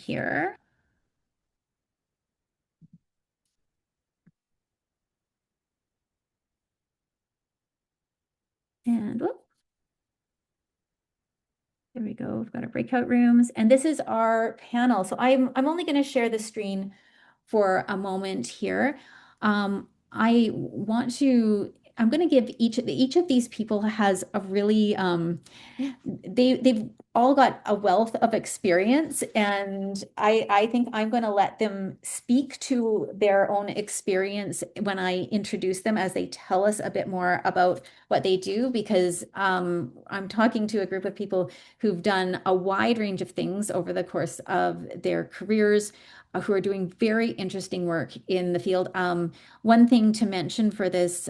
here. And whoop, there we go. We've got our breakout rooms, and this is our panel. So I'm only going to share the screen for a moment here. I'm going to give each of these people has a really they've all got a wealth of experience, and I think I'm going to let them speak to their own experience when I introduce them as they tell us a bit more about what they do, because I'm talking to a group of people who've done a wide range of things over the course of their careers, who are doing very interesting work in the field. One thing to mention for this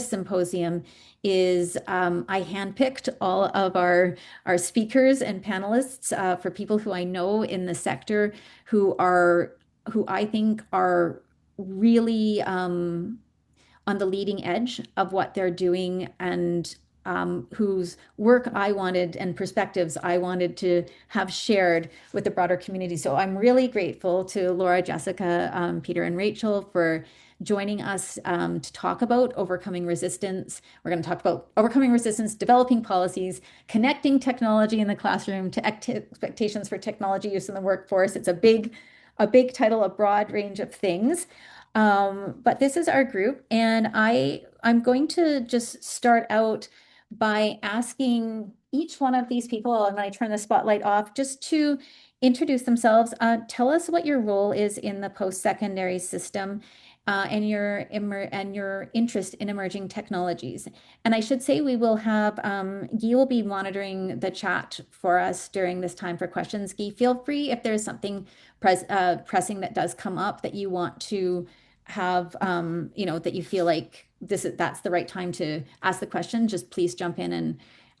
symposium is I handpicked all of our speakers and panelists for people who I know in the sector who I think are really on the leading edge of what they're doing, and whose work I wanted and perspectives I wanted to have shared with the broader community. So I'm really grateful to Laura, Jessica, Peder, and Rachel for joining us to talk about overcoming resistance. We're going to talk about overcoming resistance, developing policies, connecting technology in the classroom to expectations for technology use in the workforce. It's a big title, a broad range of things. But this is our group, and I'm going to just start out by asking each one of these people, and I turn the spotlight off, just to introduce themselves. Tell us what your role is in the post-secondary system, and your interest in emerging technologies. And I should say we will have Guy will be monitoring the chat for us during this time for questions. Guy, feel free if there's something pressing that does come up that you want to have, that you feel like that's the right time to ask the question, just please jump in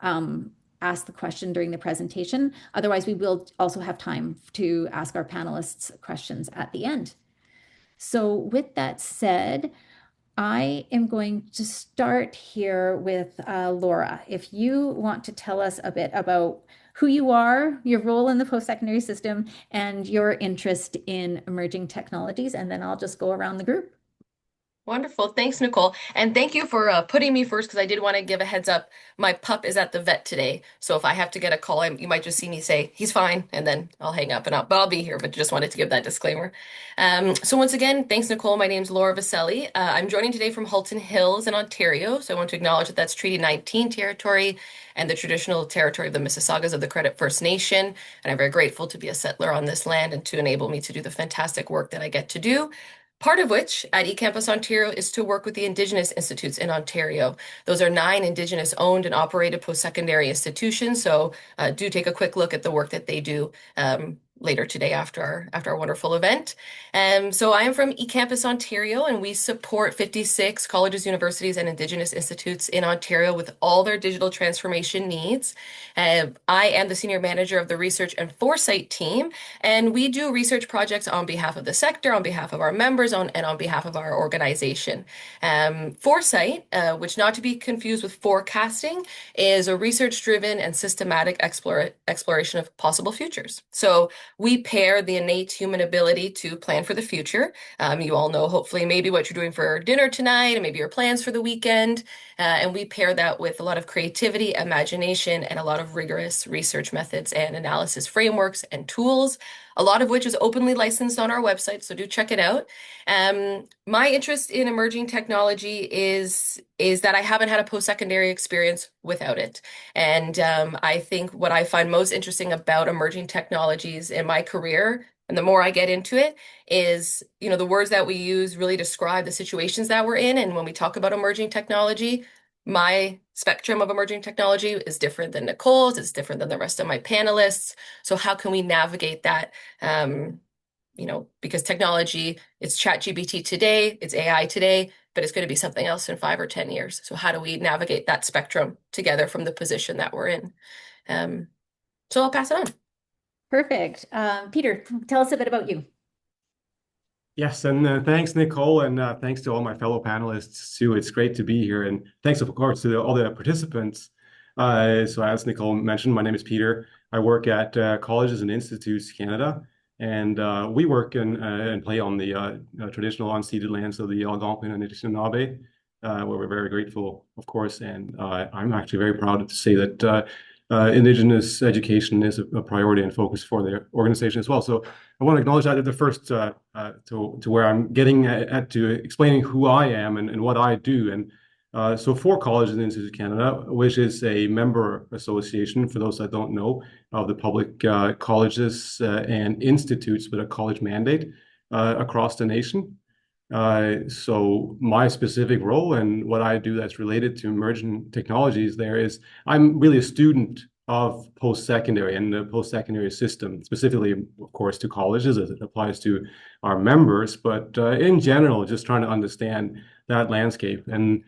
and ask the question during the presentation. Otherwise, we will also have time to ask our panelists questions at the end. So with that said, I am going to start here with Laura. If you want to tell us a bit about who you are, your role in the post-secondary system, and your interest in emerging technologies, and then I'll just go around the group. Wonderful. Thanks, Nicole. And thank you for putting me first, because I did want to give a heads up. My pup is at the vet today. So if I have to get a call, you might just see me say, he's fine, and then I'll hang up, but I'll be here, but just wanted to give that disclaimer. So once again, thanks, Nicole. My name's Laura Viselli. I'm joining today from Halton Hills in Ontario. So I want to acknowledge that that's Treaty 19 territory and the traditional territory of the Mississaugas of the Credit First Nation. And I'm very grateful to be a settler on this land and to enable me to do the fantastic work that I get to do. Part of which at eCampusOntario is to work with the Indigenous institutes in Ontario. Those are 9 Indigenous owned and operated post-secondary institutions. So do take a quick look at the work that they do later today after our wonderful event. So I am from eCampusOntario, and we support 56 colleges, universities, and Indigenous institutes in Ontario with all their digital transformation needs. I am the senior manager of the research and foresight team, and we do research projects on behalf of the sector, on behalf of our members, and on behalf of our organization. Foresight, which not to be confused with forecasting, is a research-driven and systematic exploration of possible futures. So we pair the innate human ability to plan for the future. You all know, hopefully, maybe what you're doing for dinner tonight, and maybe your plans for the weekend. And we pair that with a lot of creativity, imagination, and a lot of rigorous research methods and analysis frameworks and tools, a lot of which is openly licensed on our website, so do check it out. My interest in emerging technology is that I haven't had a post-secondary experience without it. And I think what I find most interesting about emerging technologies in my career, and the more I get into it, is, the words that we use really describe the situations that we're in. And when we talk about emerging technology, my spectrum of emerging technology is different than Nicole's, it's different than the rest of my panelists. So how can we navigate that? Because technology, it's ChatGPT today, it's AI today, but it's going to be something else in 5 or 10 years. So how do we navigate that spectrum together from the position that we're in? So I'll pass it on. Perfect. Peder, tell us a bit about you. Yes, and thanks, Nicole, and thanks to all my fellow panelists too. It's great to be here, and thanks, of course, to all the participants. So as Nicole mentioned, my name is Peder. I work at Colleges and Institutes Canada, And we work and play on the traditional unceded lands of the Algonquin and Anishinaabe, where we're very grateful, of course. And I'm actually very proud to say that Indigenous education is a priority and focus for the organization as well. So I want to acknowledge that at the first to where I'm getting at to explaining who I am and what I do. And so for Colleges in Institute of Canada, which is a member association, for those that don't know, of the public colleges and institutes with a college mandate across the nation. So my specific role and what I do that's related to emerging technologies there is I'm really a student of post-secondary and the post-secondary system, specifically, of course, to colleges as it applies to our members, but in general, just trying to understand that landscape. And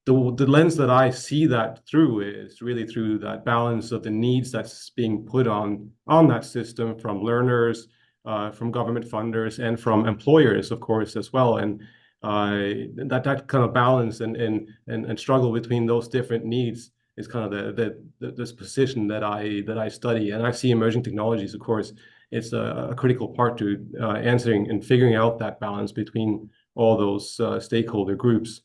the lens that I see that through is really through that balance of the needs that's being put on that system from learners, from government funders, and from employers, of course, as well. And that kind of balance and struggle between those different needs is kind of this position that I study. And I see emerging technologies, of course, it's a critical part to answering and figuring out that balance between all those stakeholder groups.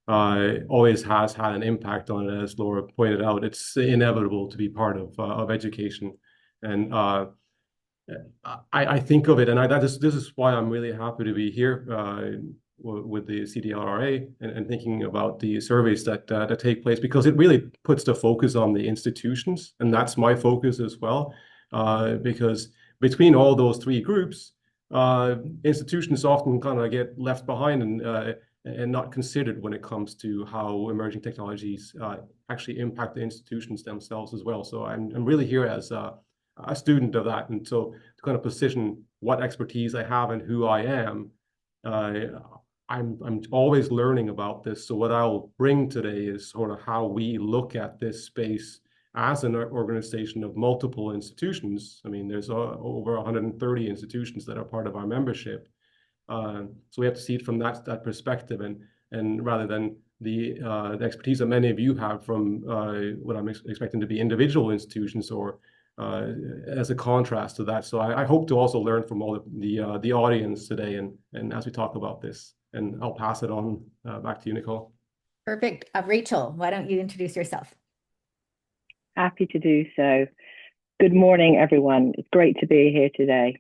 Always has had an impact on it, as Laura pointed out. It's inevitable to be part of education, and I think of it, and this is why I'm really happy to be here with the CDLRA and thinking about the surveys that take place, because it really puts the focus on the institutions, and that's my focus as well, because between all those three groups, institutions often kind of get left behind and not considered when it comes to how emerging technologies actually impact the institutions themselves as well. So I'm really here as a student of that, and so to kind of position what expertise I have and who I am, I'm always learning about this. So what I'll bring today is sort of how we look at this space as an organization of multiple institutions. I mean, there's over 130 institutions that are part of our membership. So we have to see it from that perspective, and rather than the expertise that many of you have from what I'm expecting to be individual institutions, or as a contrast to that. So I hope to also learn from all the audience today, and as we talk about this, and I'll pass it on back to you, Nicole. Perfect. Rachel, why don't you introduce yourself? Happy to do so. Good morning, everyone. It's great to be here today.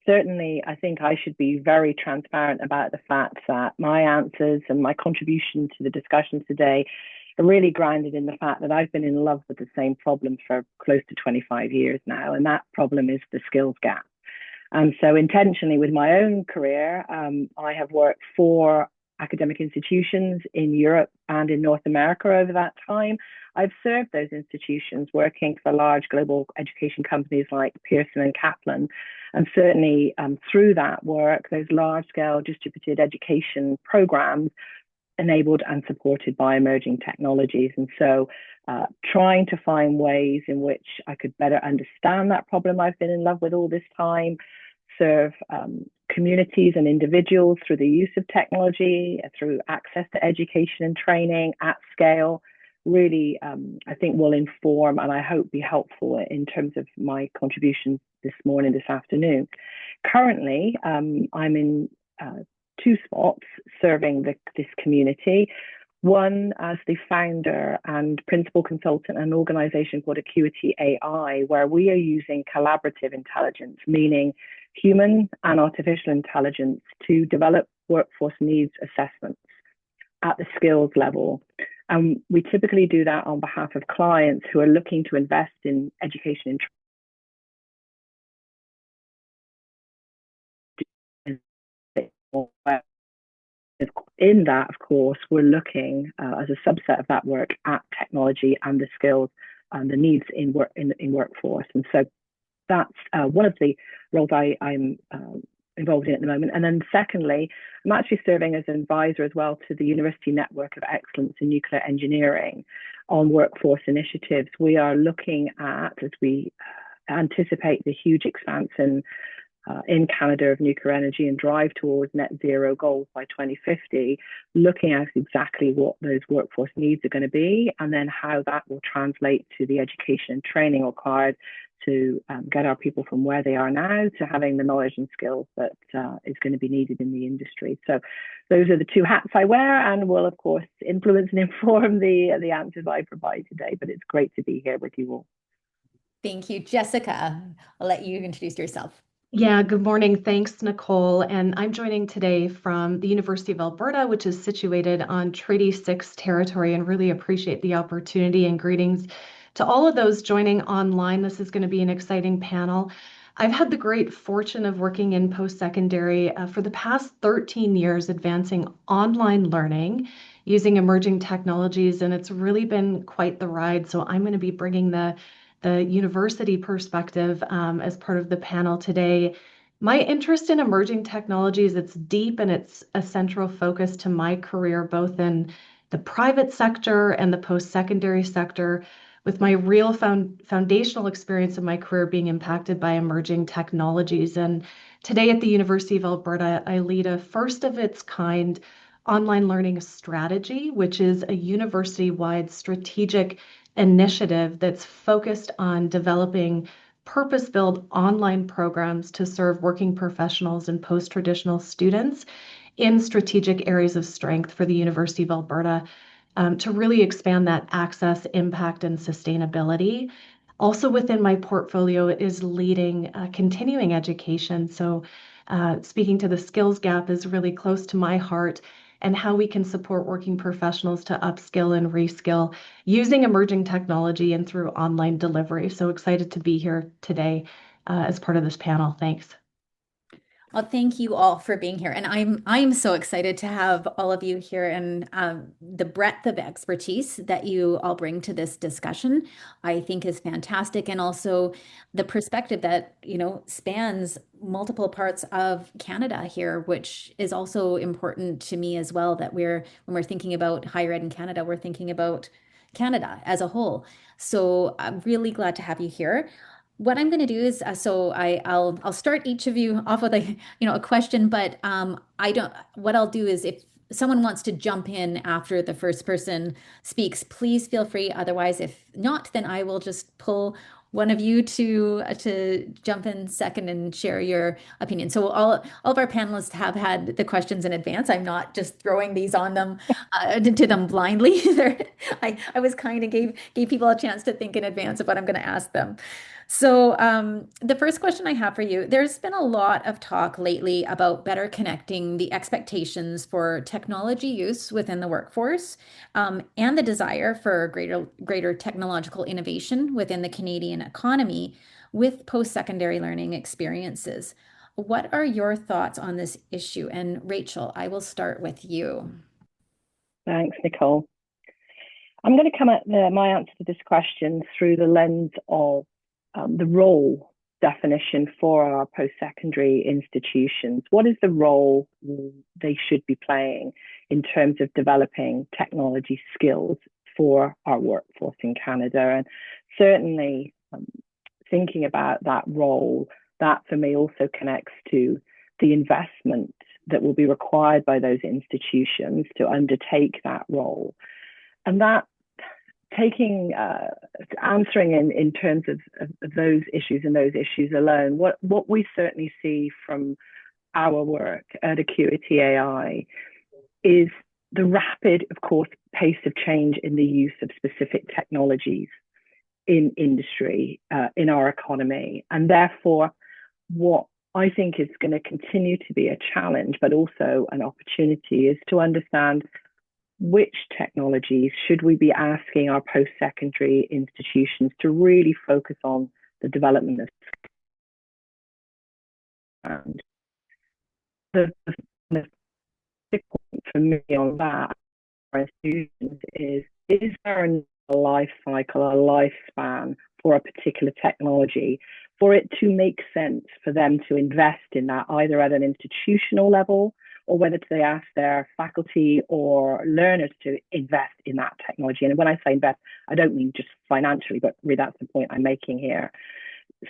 Certainly, I think I should be very transparent about the fact that my answers and my contribution to the discussion today are really grounded in the fact that I've been in love with the same problem for close to 25 years now, and that problem is the skills gap. And so intentionally with my own career, I have worked for academic institutions in Europe and in North America over that time. I've served those institutions working for large global education companies like Pearson and Kaplan. And certainly through that work, those large-scale distributed education programs enabled and supported by emerging technologies. And so trying to find ways in which I could better understand that problem I've been in love with all this time, serve communities and individuals through the use of technology, through access to education and training at scale, really, I think will inform and I hope be helpful in terms of my contributions this afternoon. Currently, I'm in two spots serving this community. One as the founder and principal consultant at an organization called Acuity AI, where we are using collaborative intelligence, meaning human and artificial intelligence, to develop workforce needs assessments at the skills level. And we typically do that on behalf of clients who are looking to invest in education and in that, of course, we're looking as a subset of that work at technology and the skills and the needs in workforce. And so that's one of the roles I'm involved in at the moment. And then secondly, I'm actually serving as an advisor as well to the University Network of Excellence in Nuclear Engineering on workforce initiatives. We are looking at, as we anticipate the huge expanse in in Canada of nuclear energy and drive towards net zero goals by 2050, looking at exactly what those workforce needs are going to be, and then how that will translate to the education and training required to get our people from where they are now to having the knowledge and skills that is going to be needed in the industry. So those are the two hats I wear, and will of course influence and inform the answers I provide today. But it's great to be here with you all. Thank you, Jessica. I'll let you introduce yourself. Yeah, good morning. Thanks, Nicole. And I'm joining today from the University of Alberta, which is situated on Treaty 6 territory, and really appreciate the opportunity, and greetings to all of those joining online. This is going to be an exciting panel. I've had the great fortune of working in post-secondary for the past 13 years, advancing online learning using emerging technologies, and it's really been quite the ride. So I'm going to be bringing the university perspective as part of the panel today. My interest in emerging technologies, it's deep, and it's a central focus to my career, both in the private sector and the post-secondary sector, with my real foundational experience of my career being impacted by emerging technologies. And today at the University of Alberta, I lead a first of its kind online learning strategy, which is a university-wide strategic initiative that's focused on developing purpose-built online programs to serve working professionals and post-traditional students in strategic areas of strength for the University of Alberta, to really expand that access, impact, and sustainability. Also within my portfolio is leading continuing education. So speaking to the skills gap is really close to my heart, and how we can support working professionals to upskill and reskill using emerging technology and through online delivery. So excited to be here today as part of this panel. Thanks. Well, thank you all for being here, and I'm so excited to have all of you here, and the breadth of expertise that you all bring to this discussion, I think, is fantastic, and also the perspective that spans multiple parts of Canada here, which is also important to me as well. That when we're thinking about higher ed in Canada, we're thinking about Canada as a whole. So I'm really glad to have you here. What I'm going to do is, I'll start each of you off with a question, but what I'll do is, if someone wants to jump in after the first person speaks, please feel free. Otherwise, if not, then I will just pull one of you to jump in second and share your opinion. So all of our panelists have had the questions in advance. I'm not just throwing these on them to them blindly. I was kind of gave people a chance to think in advance of what I'm going to ask them. So the first question I have for you, there's been a lot of talk lately about better connecting the expectations for technology use within the workforce, and the desire for greater technological innovation within the Canadian economy with post-secondary learning experiences. What are your thoughts on this issue? And Rachel, I will start with you. Thanks, Nicole. I'm going to come at my answer to this question through the lens of the role definition for our post-secondary institutions. What is the role they should be playing in terms of developing technology skills for our workforce in Canada? And certainly thinking about that role, that for me also connects to the investment that will be required by those institutions to undertake that role. And that answering in terms of those issues and those issues alone, what we certainly see from our work at Acuity AI is the rapid, of course, pace of change in the use of specific technologies in industry, in our economy. And therefore, what I think is going to continue to be a challenge, but also an opportunity, is to understand which technologies should we be asking our post-secondary institutions to really focus on the development of. And the big point for me on that for institutions is there a life cycle, a lifespan for a particular technology for it to make sense for them to invest in that, either at an institutional level or whether they ask their faculty or learners to invest in that technology. And when I say invest, I don't mean just financially, but really that's the point I'm making here.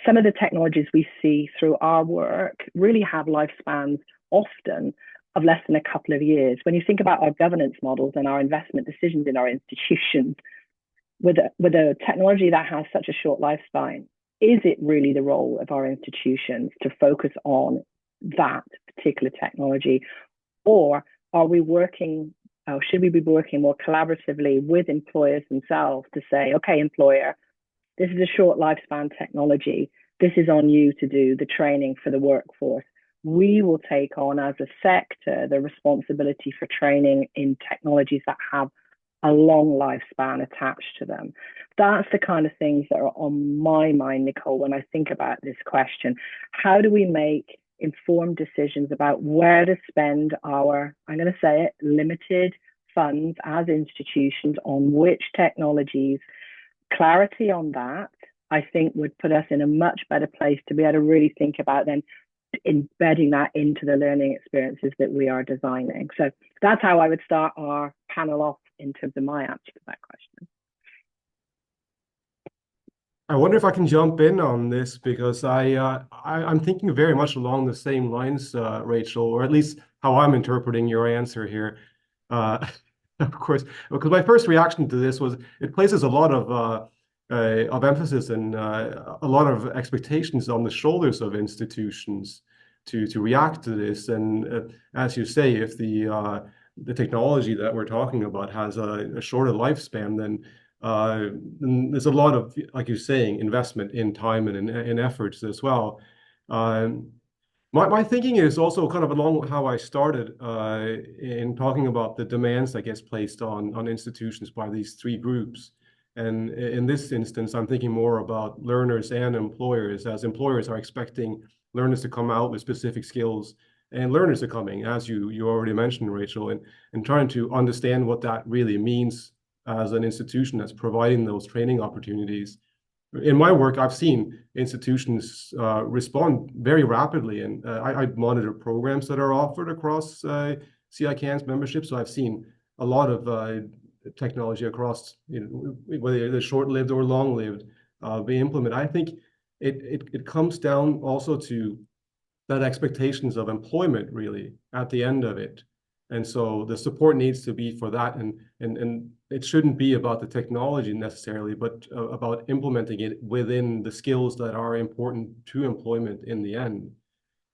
some of the technologies we see through our work really have lifespans often of less than a couple of years. When you think about our governance models and our investment decisions in our institutions, with a technology that has such a short lifespan, is it really the role of our institutions to focus on that particular technology? Or are we working, or should we be working more collaboratively with employers themselves to say, okay, employer, this is a short lifespan technology. This is on you to do the training for the workforce. We will take on as a sector the responsibility for training in technologies that have a long lifespan attached to them. That's the kind of things that are on my mind, Nicole, when I think about this question. How do we make informed decisions about where to spend our, I'm going to say it, limited funds as institutions on which technologies? Clarity on that, I think, would put us in a much better place to be able to really think about then embedding that into the learning experiences that we are designing. So that's how I would start our panel off in terms of my answer to that question. I wonder if I can jump in on this because I'm thinking very much along the same lines, Rachel, or at least how I'm interpreting your answer here. Of course, because my first reaction to this was it places a lot of emphasis and a lot of expectations on the shoulders of institutions to react to this. And as you say, if the technology that we're talking about has a shorter lifespan, then there's a lot of, like you're saying, investment in time and in efforts as well. My thinking is also kind of along how I started in talking about the demands that gets placed on institutions by these three groups. And in this instance, I'm thinking more about learners and employers, as employers are expecting learners to come out with specific skills, and learners are coming, as you already mentioned, Rachel, and trying to understand what that really means as an institution that's providing those training opportunities. In my work, I've seen institutions respond very rapidly, and I monitor programs that are offered across CICAN's membership. So I've seen a lot of technology across, whether they're short-lived or long-lived, be implemented. I think it comes down also to that expectations of employment really at the end of it. And so the support needs to be for that, and it shouldn't be about the technology necessarily, but about implementing it within the skills that are important to employment in the end.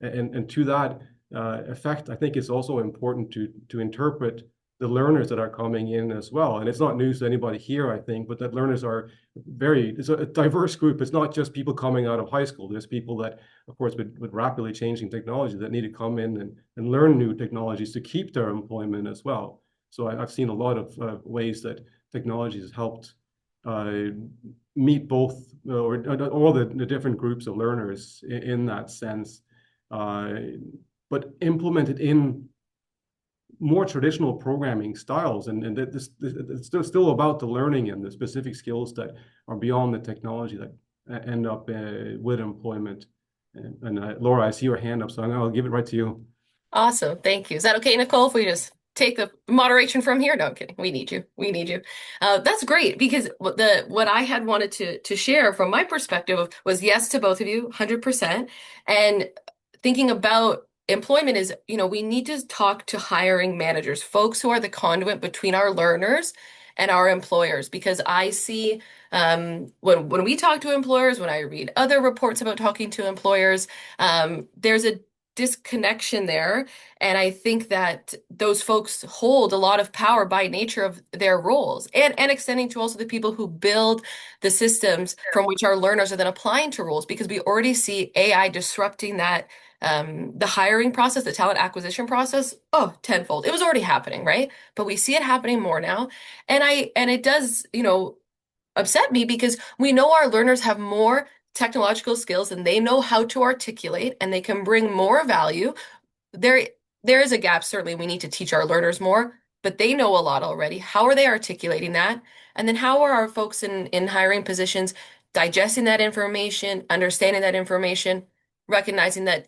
And to that effect, I think it's also important to interpret the learners that are coming in as well. And it's not news to anybody here, I think, but that learners are it's a diverse group. It's not just people coming out of high school. There's people that, of course, with rapidly changing technology that need to come in and learn new technologies to keep their employment as well. So I've seen a lot of ways that technology has helped meet both or all the different groups of learners in that sense, but implemented in more traditional programming styles, and it's still about the learning and the specific skills that are beyond the technology that end up with employment. And Laura, I see your hand up, so I'll give it right to you. Awesome. Thank you. Is that okay, Nicole, if we just take the moderation from here? No, I'm kidding. We need you. We need you. That's great, because what I had wanted to share from my perspective was yes to both of you, 100%. And thinking about employment is, we need to talk to hiring managers, folks who are the conduit between our learners and our employers, because I see when we talk to employers, when I read other reports about talking to employers, there's a disconnection there. And I think that those folks hold a lot of power by nature of their roles, and extending to also the people who build the systems from which our learners are then applying to roles, because we already see AI disrupting that, the hiring process, the talent acquisition process, tenfold. It was already happening, right? But we see it happening more now. And it does, upset me, because we know our learners have more technological skills and they know how to articulate and they can bring more value. There is a gap. Certainly, we need to teach our learners more, but they know a lot already. How are they articulating that? And then how are our folks in hiring positions digesting that information, understanding that information, recognizing that,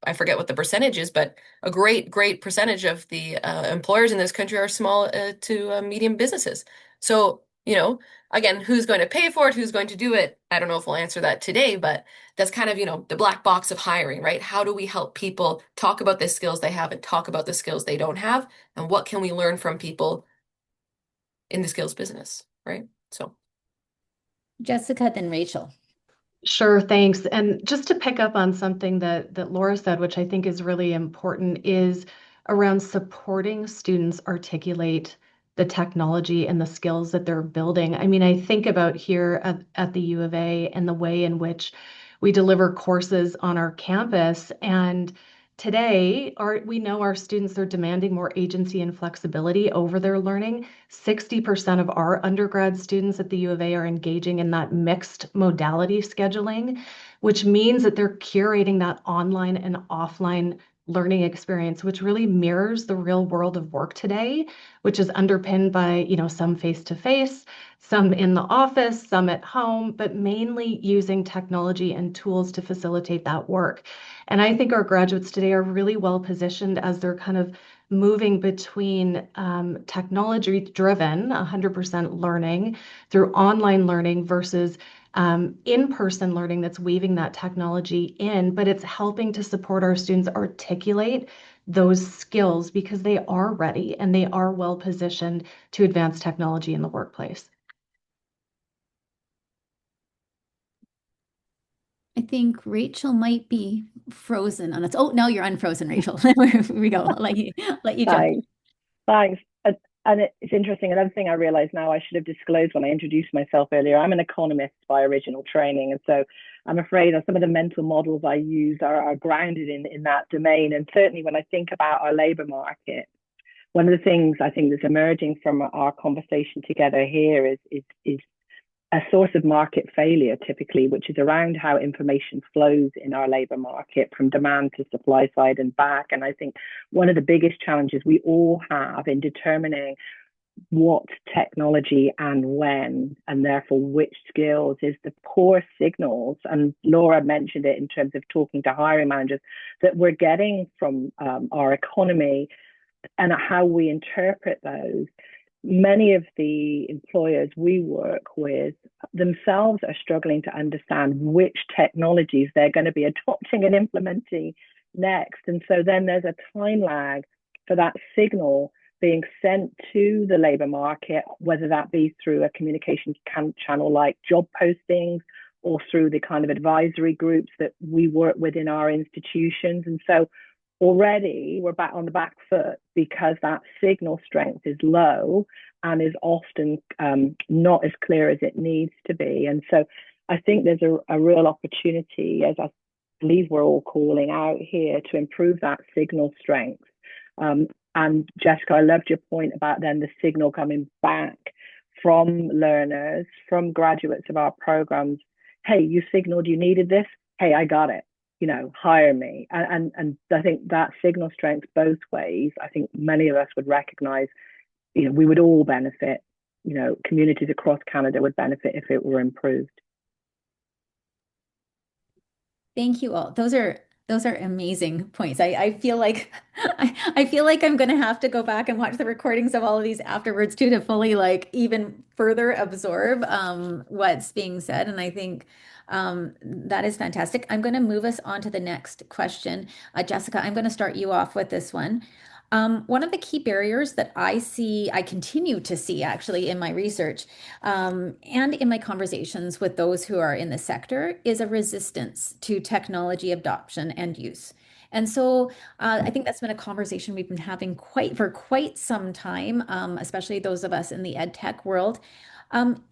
I forget what the percentage is, but a great percentage of the employers in this country are small to medium businesses. So You know, again, who's going to pay for it? Who's going to do it? I don't know if we'll answer that today, but that's kind of, the black box of hiring, right? How do we help people talk about the skills they have and talk about the skills they don't have? And what can we learn from people in the skills business, right? So, Jessica, then Rachel. Sure, thanks. And just to pick up on something that Laura said, which I think is really important, is around supporting students articulate the technology and the skills that they're building. I mean, I think about here at the U of A and the way in which we deliver courses on our campus. And today, we know our students are demanding more agency and flexibility over their learning. 60% of our undergrad students at the U of A are engaging in that mixed modality scheduling, which means that they're curating that online and offline learning experience, which really mirrors the real world of work today, which is underpinned by, some face-to-face, some in the office, some at home, but mainly using technology and tools to facilitate that work. And I think our graduates today are really well positioned as they're kind of moving between technology driven, 100% learning through online learning versus in-person learning that's weaving that technology in, but it's helping to support our students articulate those skills because they are ready and they are well positioned to advance technology in the workplace. I think Rachel might be frozen on its. Oh, no, you're unfrozen, Rachel. Here we go. I'll let you jump. Thanks. Thanks. And it's interesting. Another thing I realize now I should have disclosed when I introduced myself earlier. I'm an economist by original training. And so I'm afraid that some of the mental models I use are grounded in that domain. And certainly when I think about our labor market, one of the things I think that's emerging from our conversation together here is a source of market failure typically, which is around how information flows in our labor market from demand to supply side and back. And I think one of the biggest challenges we all have in determining what technology and when, and therefore which skills, is the poor signals. And Laura mentioned it in terms of talking to hiring managers that we're getting from our economy and how we interpret those. Many of the employers we work with themselves are struggling to understand which technologies they're going to be adopting and implementing next. And so then there's a time lag for that signal being sent to the labor market, whether that be through a communication channel like job postings or through the kind of advisory groups that we work with in our institutions. And so already we're back on the back foot because that signal strength is low and is often not as clear as it needs to be. And so I think there's a real opportunity, as I believe we're all calling out here, to improve that signal strength. And Jessica, I loved your point about then the signal coming back from learners, from graduates of our programs. Hey, you signaled you needed this. Hey, I got it. Hire me. And I think that signal strength both ways, I think many of us would recognize, we would all benefit, communities across Canada would benefit if it were improved. Thank you all. Those are amazing points. I feel like I feel like I'm gonna have to go back and watch the recordings of all of these afterwards too to fully even further absorb what's being said. And I think that is fantastic. I'm going to move us on to the next question. Jessica, I'm going to start you off with this one. One of the key barriers that I continue to see actually in my research and in my conversations with those who are in the sector is a resistance to technology adoption and use. And so I think that's been a conversation we've been having for quite some time, especially those of us in the ed tech world.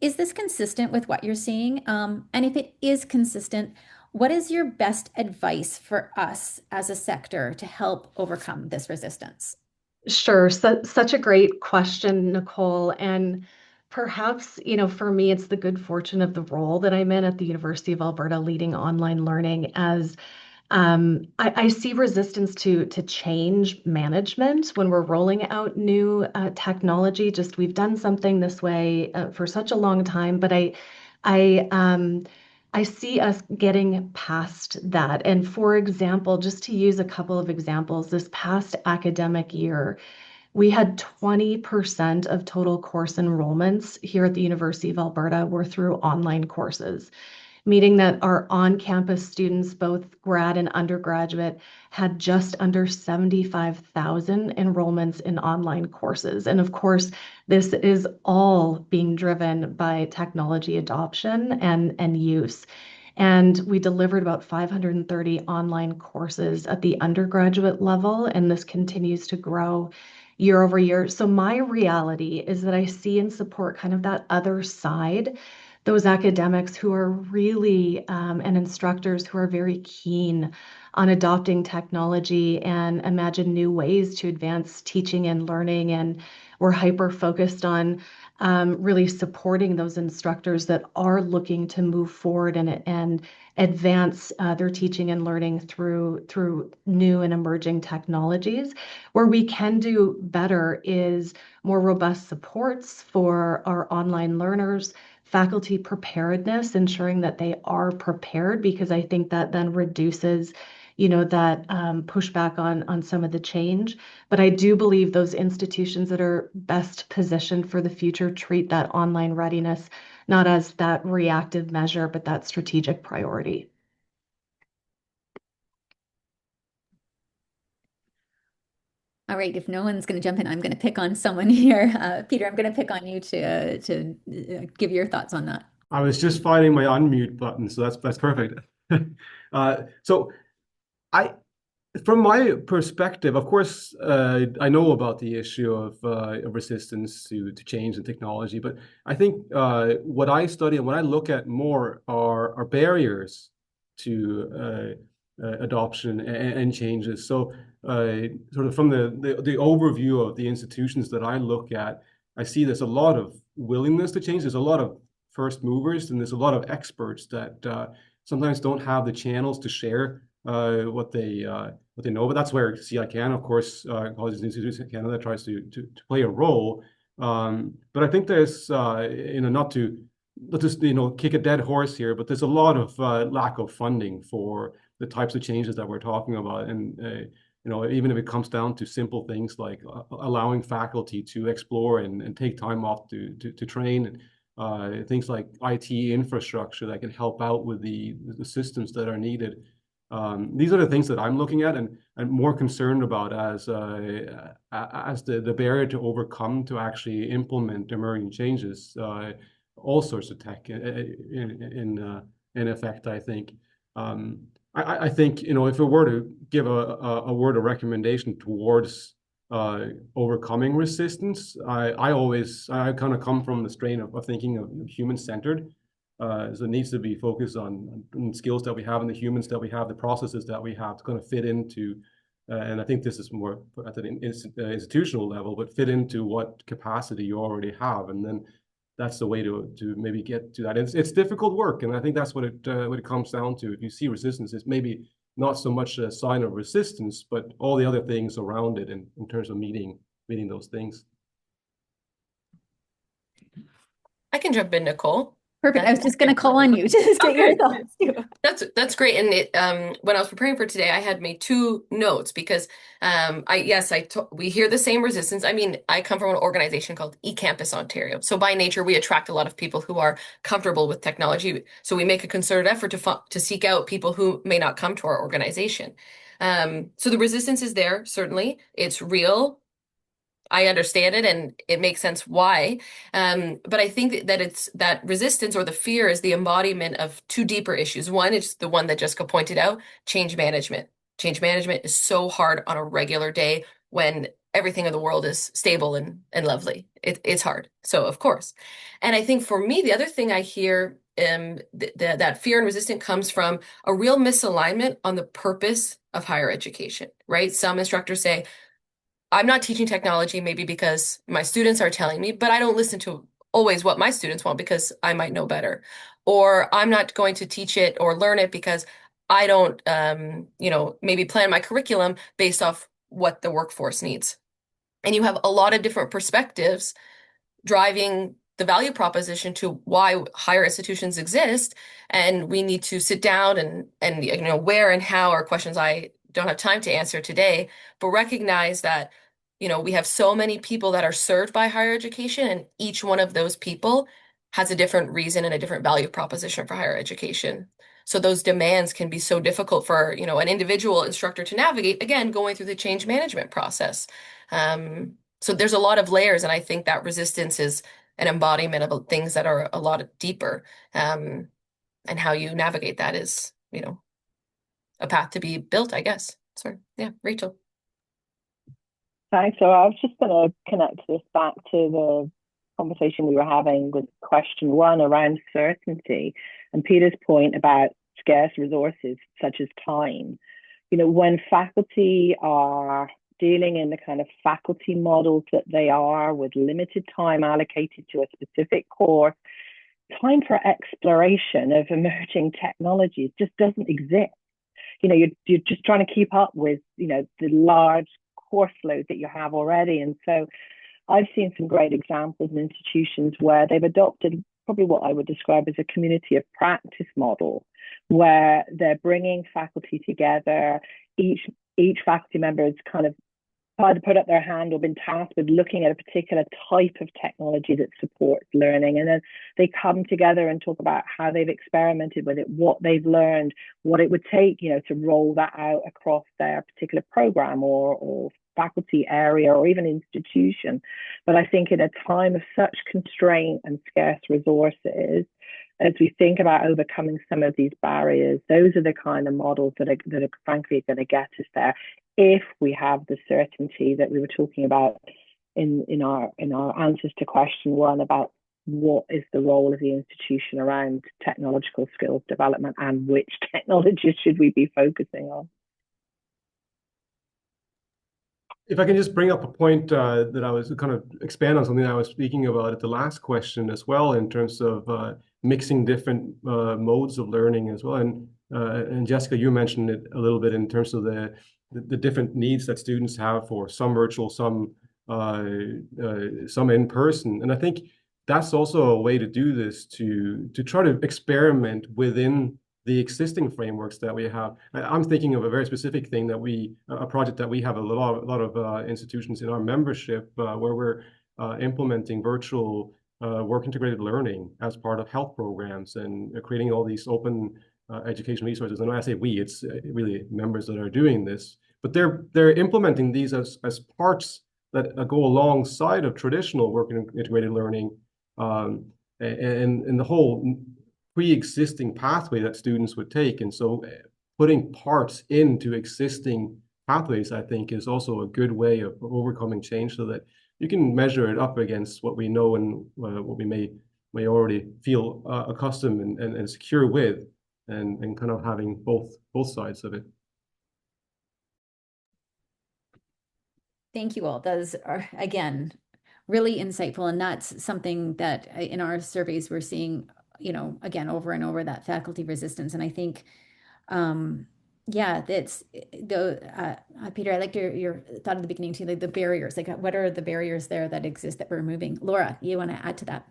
Is this consistent with what you're seeing? And if it is consistent, what is your best advice for us as a sector to help overcome this resistance? Sure. Such a great question, Nicole. And perhaps, for me, it's the good fortune of the role that I'm in at the University of Alberta leading online learning as I see resistance to change management when we're rolling out new technology. Just we've done something this way for such a long time, but I I see us getting past that. And for example, just to use a couple of examples, this past academic year, we had 20% of total course enrollments here at the University of Alberta were through online courses, meaning that our on-campus students, both grad and undergraduate, had just under 75,000 enrollments in online courses. And of course, this is all being driven by technology adoption and use. And we delivered about 530 online courses at the undergraduate level, and this continues to grow year over year. So my reality is that I see and support kind of that other side, those academics who are really and instructors who are very keen on adopting technology and imagine new ways to advance teaching and learning. And we're hyper focused on really supporting those instructors that are looking to move forward and advance their teaching and learning through new and emerging technologies. Where we can do better is more robust supports for our online learners, faculty preparedness, ensuring that they are prepared, because I think that then reduces that pushback on some of the change. But I do believe those institutions that are best positioned for the future treat that online readiness not as that reactive measure, but that strategic priority. All right, if no one's going to jump in, I'm going to pick on someone here. Peder, I'm going to pick on you to give your thoughts on that. I was just finding my unmute button, so that's perfect. So I, from my perspective, of course, I know about the issue of resistance to change in technology, but I think what I study and what I look at more are barriers to adoption and changes. So sort of from the overview of the institutions that I look at, I see there's a lot of willingness to change. There's a lot of first movers, and there's a lot of experts that sometimes don't have the channels to share what they know. But that's where CICAN, of course, Colleges and Institutes in Canada, tries to play a role. But I think there's not to just kick a dead horse here, but there's a lot of lack of funding for the types of changes that we're talking about, and even if it comes down to simple things like allowing faculty to explore and take time off to train. Things like IT infrastructure that can help out with the systems that are needed. These are the things that I'm looking at and more concerned about as the barrier to overcome to actually implement emerging changes. All sorts of tech in effect, I think. I think if we were to give a word of recommendation towards overcoming resistance, I kind of come from the strain of thinking of human-centered. So it needs to be focused on skills that we have and the humans that we have, the processes that we have to kind of fit into, and I think this is more at an institutional level, but fit into what capacity you already have, and then that's the way to maybe get to that. It's difficult work, and I think that's what it comes down to. If you see resistance, it's maybe not so much a sign of resistance, but all the other things around it in terms of meeting those things. I can jump in, Nicole. Perfect. I was just going to call on you to get your thoughts too. That's great. And when I was preparing for today, I had made two notes because we hear the same resistance. I mean, I come from an organization called eCampusOntario. So by nature, we attract a lot of people who are comfortable with technology. So we make a concerted effort to seek out people who may not come to our organization. So the resistance is there, certainly. It's real. I understand it and it makes sense why. But I think that it's that resistance or the fear is the embodiment of two deeper issues. One is the one that Jessica pointed out, change management. Change management is so hard on a regular day when everything in the world is stable and lovely. It's hard. So of course. And I think for me, the other thing I hear that fear and resistance comes from a real misalignment on the purpose of higher education, right? Some instructors say, I'm not teaching technology maybe because my students are telling me, but I don't listen to always what my students want because I might know better. Or I'm not going to teach it or learn it because I don't, maybe plan my curriculum based off what the workforce needs. And you have a lot of different perspectives driving the value proposition to why higher institutions exist. And we need to sit down and where and how are questions I don't have time to answer today, but recognize that we have so many people that are served by higher education, and each one of those people has a different reason and a different value proposition for higher education. So those demands can be so difficult for, an individual instructor to navigate, again, going through the change management process. So there's a lot of layers, and I think that resistance is an embodiment of things that are a lot deeper. And how you navigate that is, a path to be built, I guess. So yeah, Rachel. Thanks. So I was just going to connect this back to the conversation we were having with question one around certainty and Peder's point about scarce resources such as time. When faculty are dealing in the kind of faculty models that they are with limited time allocated to a specific course, time for exploration of emerging technologies just doesn't exist. You're just trying to keep up with, the large course load that you have already. And so I've seen some great examples in institutions where they've adopted probably what I would describe as a community of practice model, where they're bringing faculty together. Each faculty member is kind of either put up their hand or been tasked with looking at a particular type of technology that supports learning. And then they come together and talk about how they've experimented with it, what they've learned, what it would take, to roll that out across their particular program or faculty area or even institution. But I think in a time of such constraint and scarce resources, as we think about overcoming some of these barriers, those are the kind of models that are frankly going to get us there if we have the certainty that we were talking about in our answers to question one about what is the role of the institution around technological skills development and which technologies should we be focusing on. If I can just bring up a point that I was kind of expand on something I was speaking about at the last question as well, in terms of mixing different modes of learning as well. And Jessica, you mentioned it a little bit in terms of the different needs that students have for some virtual, some in person. And I think that's also a way to do this, to try to experiment within the existing frameworks that we have. I'm thinking of a very specific thing a project that we have a lot of institutions in our membership where we're implementing virtual work integrated learning as part of health programs and creating all these open education resources. And when I say we, it's really members that are doing this, but they're implementing these as parts that go alongside of traditional work integrated learning, and the whole pre-existing pathway that students would take. And so putting parts into existing pathways, I think, is also a good way of overcoming change, so that you can measure it up against what we know and what we may already feel accustomed and secure with, and kind of having both sides of it. Thank you all. Those are, again, really insightful. And that's something that in our surveys we're seeing, again, over and over, that faculty resistance. And I think, yeah, that's Peder, I liked your thought at the beginning too, like the barriers, like what are the barriers there that exist that we're moving? Laura, you want to add to that?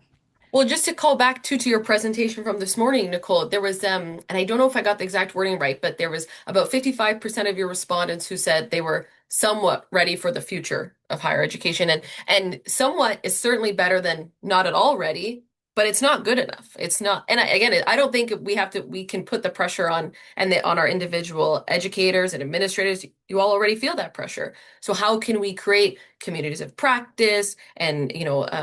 Well, just to call back to your presentation from this morning, Nicole, there was, and I don't know if I got the exact wording right, but there was about 55% of your respondents who said they were somewhat ready for the future of higher education. And somewhat is certainly better than not at all ready, but it's not good enough. It's not. And again, I don't think we can put the pressure on our individual educators and administrators. You all already feel that pressure. So how can we create communities of practice and,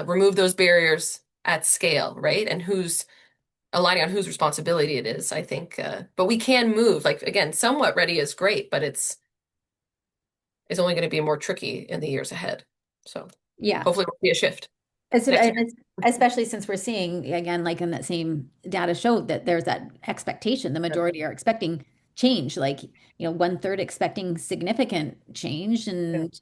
remove those barriers at scale, right? And who's aligning on whose responsibility it is, I think. But we can move, like, again, somewhat ready is great, but it's only going to be more tricky in the years ahead. So yeah, hopefully we'll see a shift. Especially since we're seeing, again, like in that same data showed that there's that expectation, the majority are expecting change, like, 1/3 expecting significant change, and,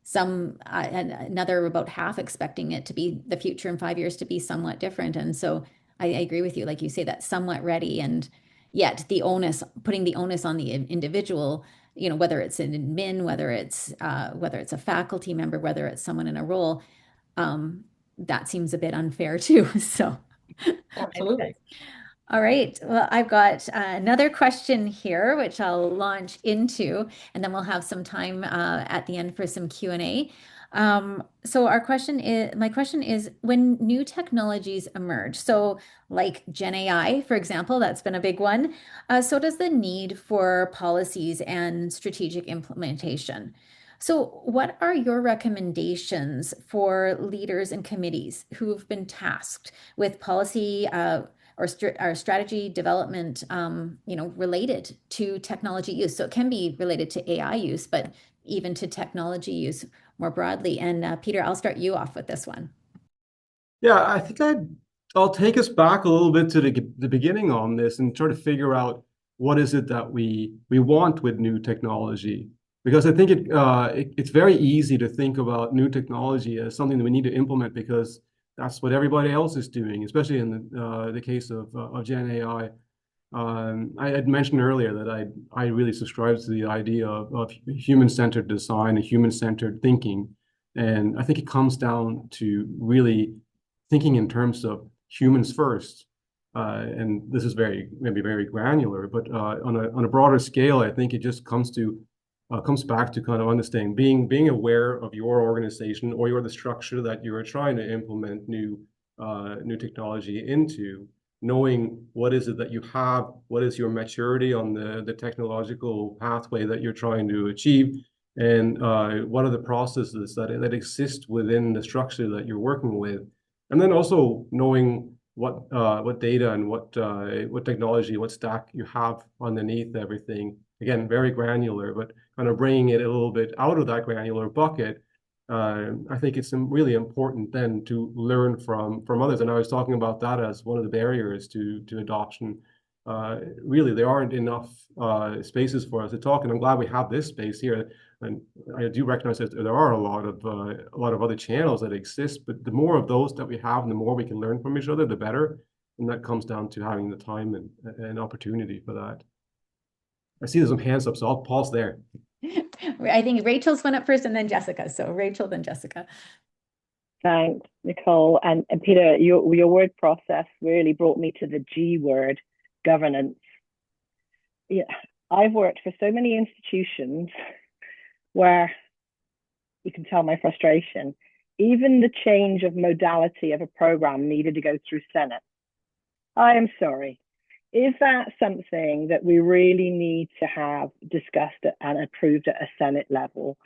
some another about half expecting it to be the future in 5 years to be somewhat different. And so I agree with you, like you say, that somewhat ready, and yet putting the onus on the individual, whether it's an admin, whether it's a faculty member, whether it's someone in a role, that seems a bit unfair too. So Absolutely. All right. Well, I've got another question here, which I'll launch into, and then we'll have some time at the end for some Q&A. So my question is, when new technologies emerge, so like Gen AI, for example, that's been a big one, so does the need for policies and strategic implementation. So what are your recommendations for leaders and committees who've been tasked with policy or strategy development, related to technology use? So it can be related to AI use, but even to technology use more broadly. And Peder, I'll start you off with this one. Yeah, I think I'll take us back a little bit to the beginning on this and try to figure out what is it that we want with new technology. Because I think it's very easy to think about new technology as something that we need to implement because that's what everybody else is doing, especially in the case of Gen AI. I had mentioned earlier that I really subscribe to the idea of human-centered design and human-centered thinking. And I think it comes down to really thinking in terms of humans first. And this is maybe very granular, but on a broader scale, I think it just comes back to kind of understanding, being aware of your organization or the structure that you are trying to implement new technology into, knowing what is it that you have, what is your maturity on the technological pathway that you're trying to achieve, and what are the processes that exist within the structure that you're working with, and then also knowing what data and what technology, what stack you have underneath everything. Again, very granular, but kind of bringing it a little bit out of that granular bucket. I think it's really important then to learn from others. And I was talking about that as one of the barriers to adoption. Really, there aren't enough spaces for us to talk, and I'm glad we have this space here. And I do recognize that there are a lot of other channels that exist, but the more of those that we have, and the more we can learn from each other, the better. And that comes down to having the time and opportunity for that. I see there's some hands up, so I'll pause there. I think Rachel's went up first and then Jessica. So Rachel, then Jessica. Thanks, Nicole. And Peder, your word process really brought me to the G word, governance. Yeah, I've worked for so many institutions where you can tell my frustration. Even the change of modality of a program needed to go through Senate. I am sorry. Is that something that we really need to have discussed and approved at a Senate level?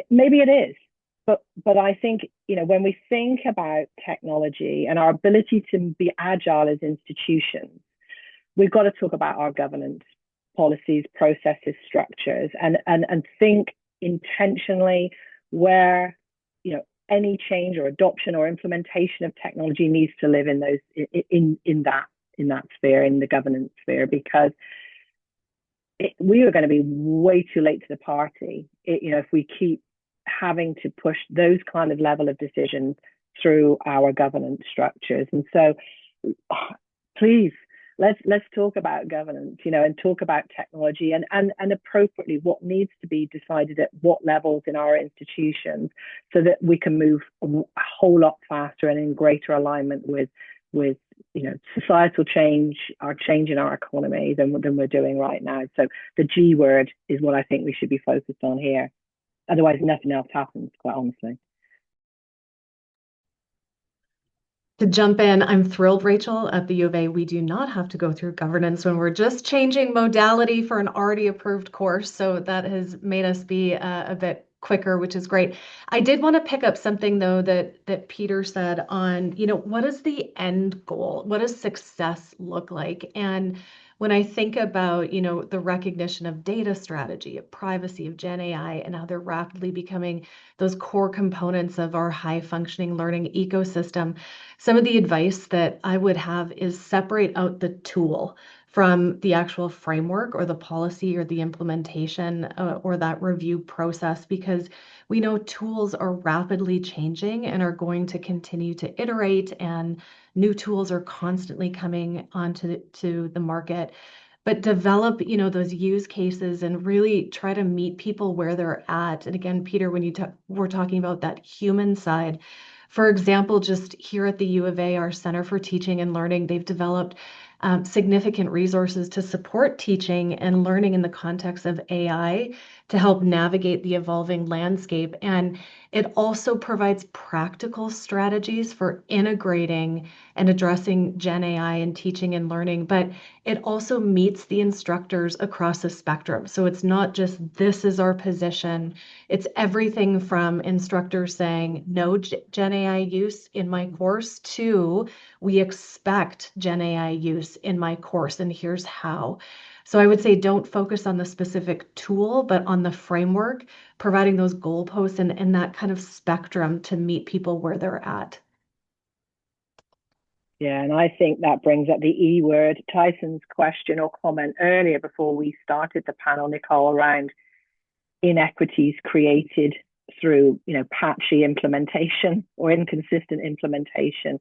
Maybe it is, but I think, when we think about technology and our ability to be agile as institutions, we've got to talk about our governance policies, processes, structures, and think intentionally where any change or adoption or implementation of technology needs to live in those in that sphere, in the governance sphere, because we are going to be way too late to the party if we keep having to push those kind of level of decisions through our governance structures. And so please, let's talk about governance, and talk about technology and appropriately what needs to be decided at what levels in our institutions, so that we can move a whole lot faster and in greater alignment with societal change, our change in our economy than we're doing right now. So the G word is what I think we should be focused on here. Otherwise, nothing else happens, quite honestly. To jump in, I'm thrilled, Rachel, at the U of A, we do not have to go through governance when we're just changing modality for an already approved course. So that has made us be a bit quicker, which is great. I did want to pick up something, though, that Peder said on, what is the end goal? What does success look like? And when I think about, the recognition of data strategy, of privacy, of Gen AI, and how they're rapidly becoming those core components of our high-functioning learning ecosystem, some of the advice that I would have is separate out the tool from the actual framework or the policy or the implementation or that review process, because we know tools are rapidly changing and are going to continue to iterate, and new tools are constantly coming onto the market. But develop, those use cases and really try to meet people where they're at. And again, Peder, when we're talking about that human side, for example, just here at the U of A, our Center for Teaching and Learning, they've developed significant resources to support teaching and learning in the context of AI to help navigate the evolving landscape. And it also provides practical strategies for integrating and addressing Gen AI in teaching and learning, but it also meets the instructors across the spectrum. So it's not just this is our position. It's everything from instructors saying no Gen AI use in my course to we expect Gen AI use in my course, and here's how. So I would say don't focus on the specific tool, but on the framework, providing those goalposts and that kind of spectrum to meet people where they're at. Yeah, and I think that brings up the E word. Tyson's question or comment earlier before we started the panel, Nicole, around inequities created through, patchy implementation or inconsistent implementation.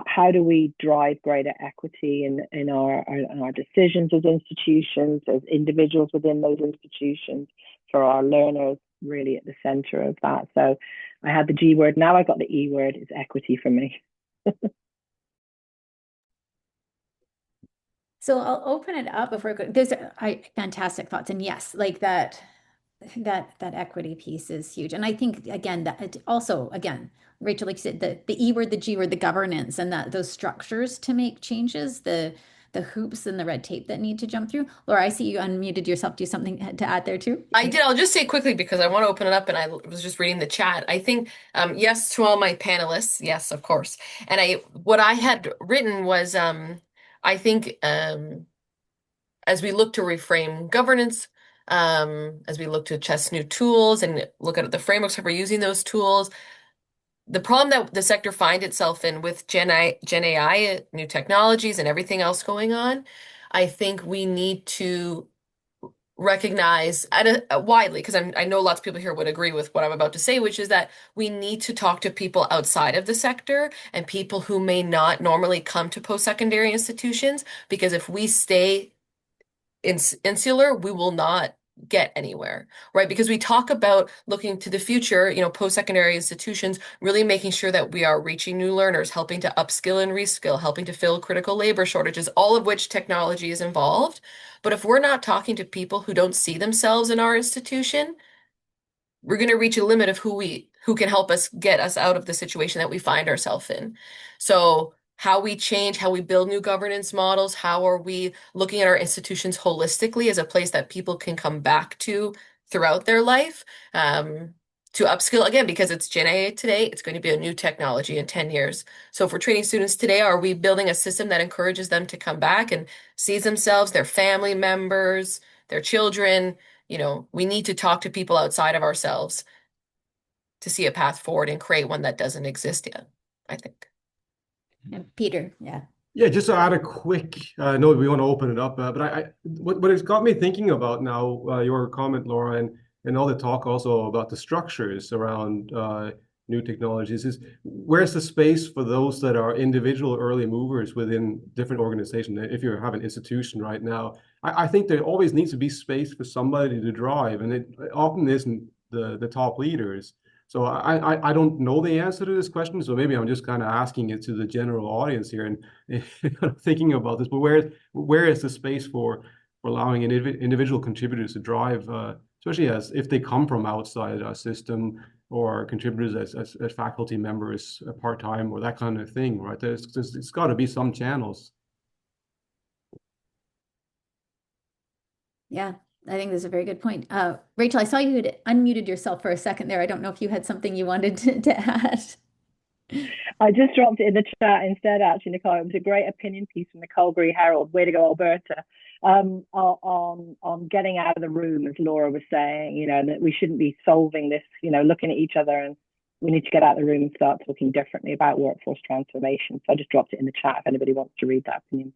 How do we drive greater equity in our decisions as institutions, as individuals within those institutions, for our learners really at the center of that? So I had the G word, now I got the E word, it's equity for me. So I'll open it up before there's fantastic thoughts. And yes, like that equity piece is huge. And I think again, that it also, again, Rachel, like you said, the E word, the G word, the governance and those structures to make changes, the hoops and the red tape that need to jump through. Laura, I see you unmuted yourself. Do you have something to add there too? I did. I'll just say quickly because I want to open it up and I was just reading the chat. I think, yes, to all my panelists. Yes, of course. And what I had written was, I think, as we look to reframe governance, as we look to test new tools and look at the frameworks that we're using those tools, the problem that the sector finds itself in with Gen AI, new technologies and everything else going on, I think we need to recognize widely, because I know lots of people here would agree with what I'm about to say, which is that we need to talk to people outside of the sector and people who may not normally come to post-secondary institutions, because if we stay insular, we will not get anywhere, right? Because we talk about looking to the future, post-secondary institutions, really making sure that we are reaching new learners, helping to upskill and reskill, helping to fill critical labor shortages, all of which technology is involved. But if we're not talking to people who don't see themselves in our institution, we're going to reach a limit of who can help us get us out of the situation that we find ourselves in. So how we change, how we build new governance models, how are we looking at our institutions holistically as a place that people can come back to throughout their life, to upskill again, because it's Gen AI today, it's going to be a new technology in 10 years. So if we're training students today, are we building a system that encourages them to come back and sees themselves, their family members, their children? We need to talk to people outside of ourselves to see a path forward and create one that doesn't exist yet, I think. And Peder, yeah. Yeah, just to add a quick note, we want to open it up, but what it's got me thinking about now, your comment, Laura, and all the talk also about the structures around new technologies, is where's the space for those that are individual early movers within different organizations? If you have an institution right now, I think there always needs to be space for somebody to drive, and it often isn't the top leaders. So I don't know the answer to this question, so maybe I'm just kind of asking it to the general audience here and thinking about this. But where is the space for allowing individual contributors to drive, especially if they come from outside a system, or contributors as faculty members part-time or that kind of thing, right? It's got to be some channels. Yeah, I think that's a very good point. Rachel, I saw you had unmuted yourself for a second there. I don't know if you had something you wanted to add. I just dropped it in the chat instead, actually, Nicole. It was a great opinion piece from the Calgary Herald. Way to go, Alberta. On getting out of the room, as Laura was saying, that we shouldn't be solving this, looking at each other, and we need to get out of the room and start talking differently about workforce transformation. So I just dropped it in the chat if anybody wants to read that opinion.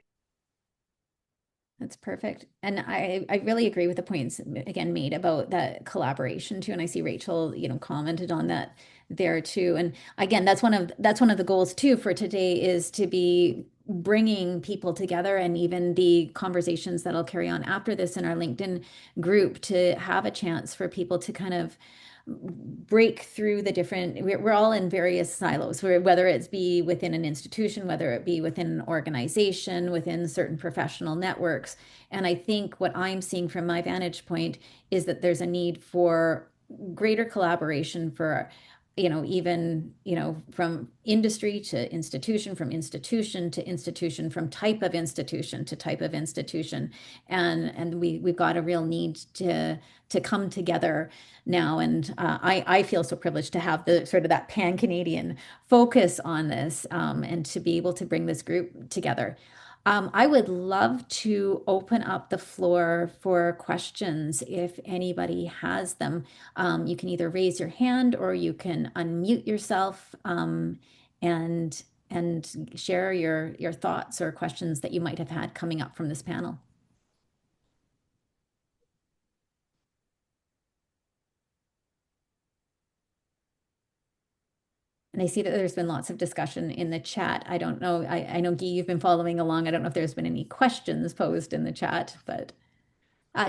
That's perfect. And I really agree with the points again made about that collaboration too. And I see Rachel, commented on that there too. And again, that's one of the goals too for today, is to be bringing people together, and even the conversations that I'll carry on after this in our LinkedIn group, to have a chance for people to kind of break through the different, we're all in various silos, whether it's be within an institution, whether it be within an organization, within certain professional networks. And I think what I'm seeing from my vantage point is that there's a need for greater collaboration for, even, from industry to institution, from institution to institution, from type of institution to type of institution. And we've got a real need to come together now. And I feel so privileged to have the sort of that pan-Canadian focus on this, and to be able to bring this group together. I would love to open up the floor for questions if anybody has them. You can either raise your hand or you can unmute yourself, and share your thoughts or questions that you might have had coming up from this panel. And I see that there's been lots of discussion in the chat. I don't know, I know, Guy, you've been following along. I don't know if there's been any questions posed in the chat, but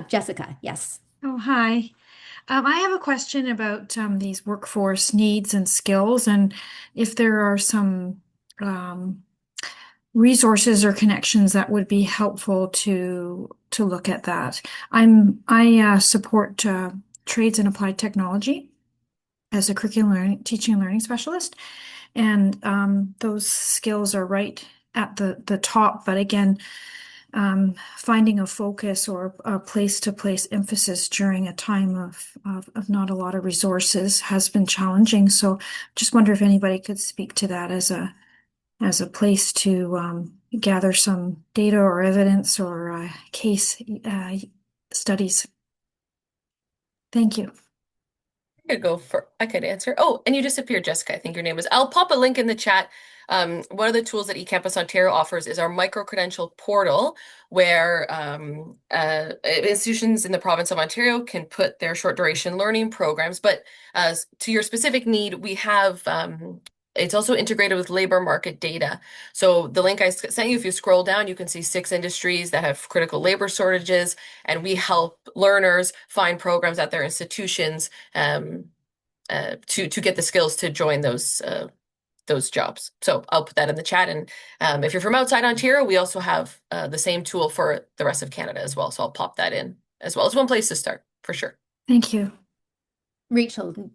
Jessica, yes. Oh, hi. I have a question about these workforce needs and skills, and if there are some resources or connections that would be helpful to look at that. I support trades and applied technology as a curriculum teaching and learning specialist, and those skills are right at the top. But again, finding a focus or a place-to-place emphasis during a time of not a lot of resources has been challenging. So just wonder if anybody could speak to that as a place to gather some data or evidence or case studies. Thank you. I could answer. Oh, and you disappeared, Jessica. I think your name was. I'll pop a link in the chat. One of the tools that eCampus Ontario offers is our micro-credential portal, where institutions in the province of Ontario can put their short duration learning programs. But to your specific need, we have it's also integrated with labor market data. So the link I sent you, if you scroll down, you can see 6 industries that have critical labor shortages, and we help learners find programs at their institutions to get the skills to join those jobs. So I'll put that in the chat. And if you're from outside Ontario, we also have the same tool for the rest of Canada as well. So I'll pop that in as well. It's one place to start for sure. Thank you. Rachel.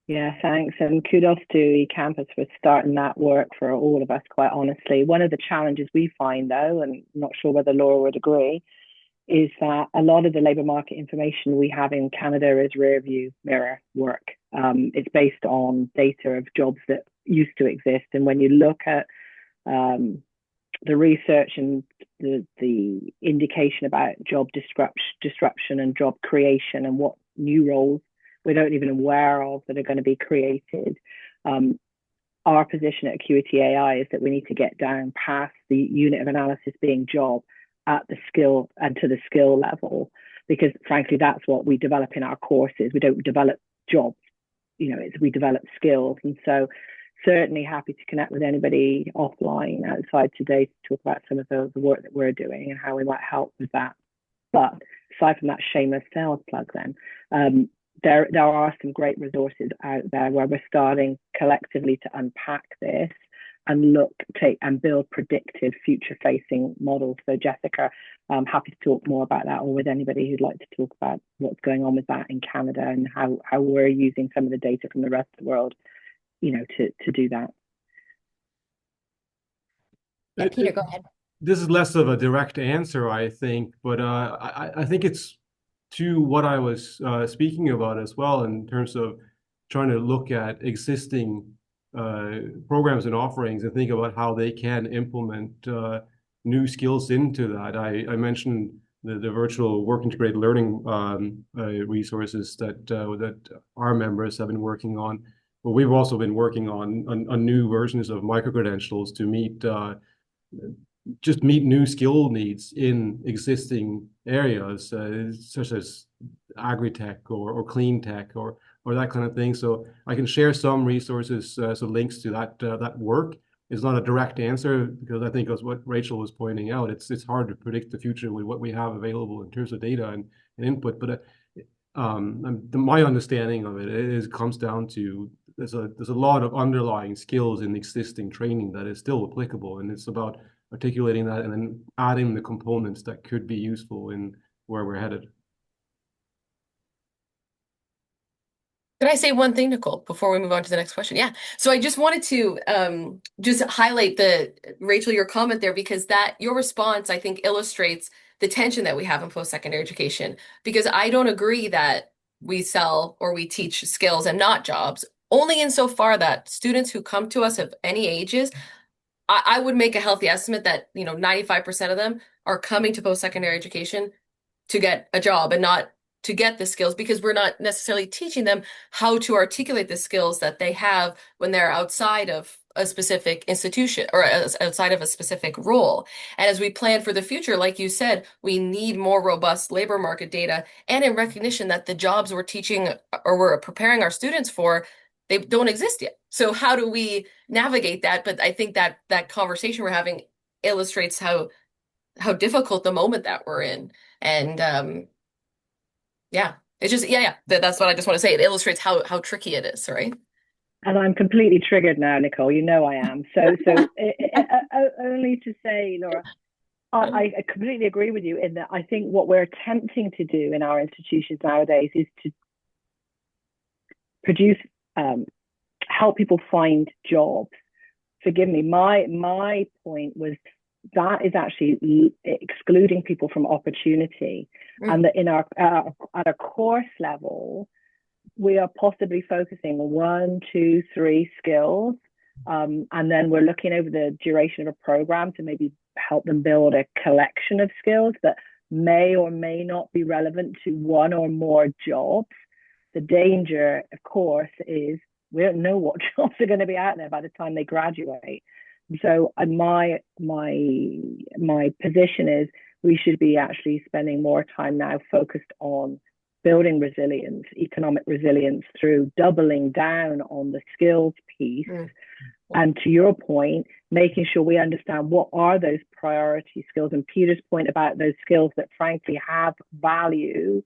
Yeah, thanks. And kudos to eCampus for starting that work for all of us, quite honestly. One of the challenges we find, though, and I'm not sure whether Laura would agree, is that a lot of the labour market information we have in Canada is rear view mirror work. It's based on data of jobs that used to exist. And when you look at the research and the indication about job disruption and job creation and what new roles we don't even aware of that are going to be created, our position at Acuity AI is that we need to get down past the unit of analysis being job at the skill and to the skill level, because frankly, that's what we develop in our courses. We don't develop jobs, we develop skills. And so certainly happy to connect with anybody offline outside today to talk about some of the work that we're doing and how we might help with that. But aside from that shameless sales plug then, there are some great resources out there where we're starting collectively to unpack this and take and build predictive future-facing models. So Jessica, I'm happy to talk more about that, or with anybody who'd like to talk about what's going on with that in Canada and how we're using some of the data from the rest of the world, to do that. Yeah, Peder, go ahead. This is less of a direct answer, I think, but I think it's to what I was speaking about as well in terms of trying to look at existing programs and offerings and think about how they can implement new skills into that. I mentioned the virtual work integrated learning resources that our members have been working on. But we've also been working on new versions of micro-credentials to meet new skill needs in existing areas, such as agri-tech or clean tech or that kind of thing. So I can share some resources, so links to that work. It's not a direct answer, because I think, as what Rachel was pointing out, it's hard to predict the future with what we have available in terms of data and input. But my understanding of it is comes down to there's a lot of underlying skills in existing training that is still applicable, and it's about articulating that and then adding the components that could be useful in where we're headed. Can I say one thing, Nicole, before we move on to the next question? Yeah. So I just wanted to just highlight Rachel, your comment there, because your response, I think, illustrates the tension that we have in post-secondary education. Because I don't agree that we sell or we teach skills and not jobs, only insofar that students who come to us of any ages, I would make a healthy estimate that 95% of them are coming to post-secondary education to get a job and not to get the skills, because we're not necessarily teaching them how to articulate the skills that they have when they're outside of a specific institution or outside of a specific role. And as we plan for the future, like you said, we need more robust labor market data, and in recognition that the jobs we're teaching or we're preparing our students for, they don't exist yet. So how do we navigate that? But I think that conversation we're having illustrates how difficult the moment that we're in. And yeah, it's just, that's what I just want to say. It illustrates how tricky it is, right? And I'm completely triggered now, Nicole. You know I am. So only to say, Laura, I completely agree with you in that I think what we're attempting to do in our institutions nowadays is to produce, help people find jobs. Forgive me, my point was that is actually excluding people from opportunity, and that in our at a course level, we are possibly focusing on 1, 2, 3 skills, and then we're looking over the duration of a program to maybe help them build a collection of skills that may or may not be relevant to one or more jobs. The danger, of course, is we don't know what jobs are going to be out there by the time they graduate. So my position is we should be actually spending more time now focused on building resilience, economic resilience, through doubling down on the skills piece. And to your point, making sure we understand what are those priority skills, and Peder's point about those skills that frankly have value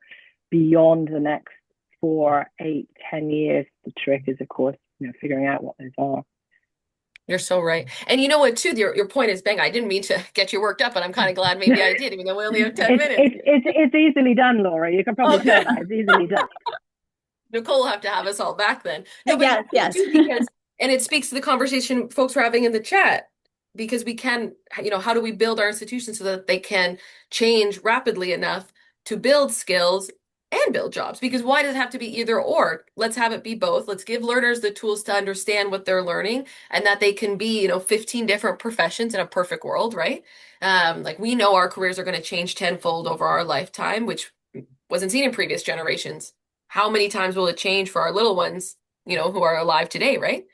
beyond the next 4, 8, 10 years. The trick is, of course, figuring out what those are. You're so right. And you know what, too, your point is bang. I didn't mean to get you worked up, but I'm kind of glad maybe I did, even though we only have 10 minutes. It's easily done, Laura. You can probably tell that. It's easily done. Nicole will have to have us all back then. No, but yes. Because, and it speaks to the conversation folks were having in the chat, because we can, how do we build our institutions so that they can change rapidly enough to build skills and build jobs? Because why does it have to be either or? Let's have it be both. Let's give learners the tools to understand what they're learning, and that they can be, 15 different professions in a perfect world, right? Like, we know our careers are going to change tenfold over our lifetime, which wasn't seen in previous generations. How many times will it change for our little ones, who are alive today, right?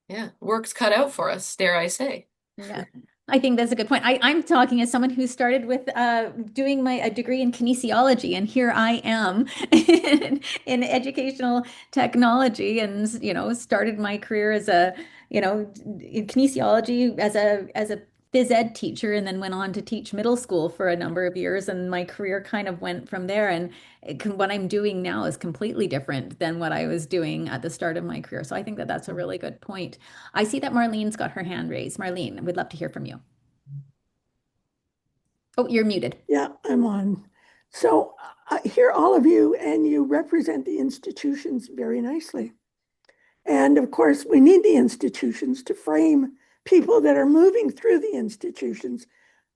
Yeah, work's cut out for us, dare I say. Yeah. I think that's a good point. I'm talking as someone who started with doing a degree in kinesiology, and here I am in educational technology, and started my career as in kinesiology as a phys ed teacher, and then went on to teach middle school for a number of years, and my career kind of went from there. And what I'm doing now is completely different than what I was doing at the start of my career. So I think that that's a really good point. I see that Marlene's got her hand raised. Marlene, we'd love to hear from you. Oh, you're muted. Yeah, I'm on. So I hear all of you, and you represent the institutions very nicely. And of course, we need the institutions to frame people that are moving through the institutions,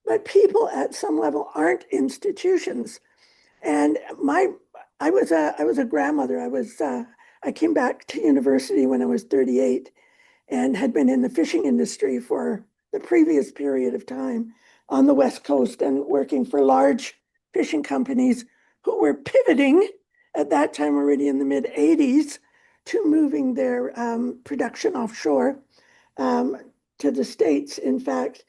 but people at some level aren't institutions. And I was a grandmother. I came back to university when I was 38 and had been in the fishing industry for the previous period of time on the West Coast, and working for large fishing companies who were pivoting at that time, already in the mid 80s, to moving their production offshore to the States, in fact.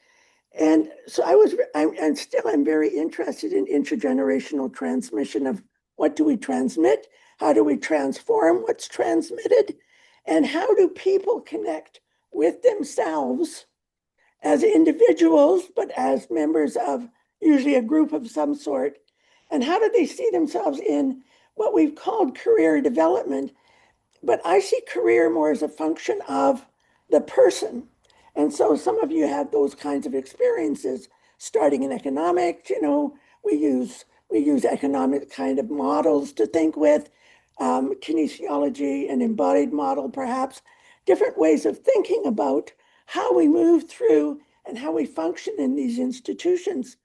And so I'm very interested in intergenerational transmission of what do we transmit, how do we transform what's transmitted, and how do people connect with themselves as individuals, but as members of usually a group of some sort, and how do they see themselves in what we've called career development, but I see career more as a function of the person. And so some of you have those kinds of experiences starting in economics. We use economic kind of models to think with, kinesiology, an embodied model, perhaps, different ways of thinking about how we move through and how we function in these institutions.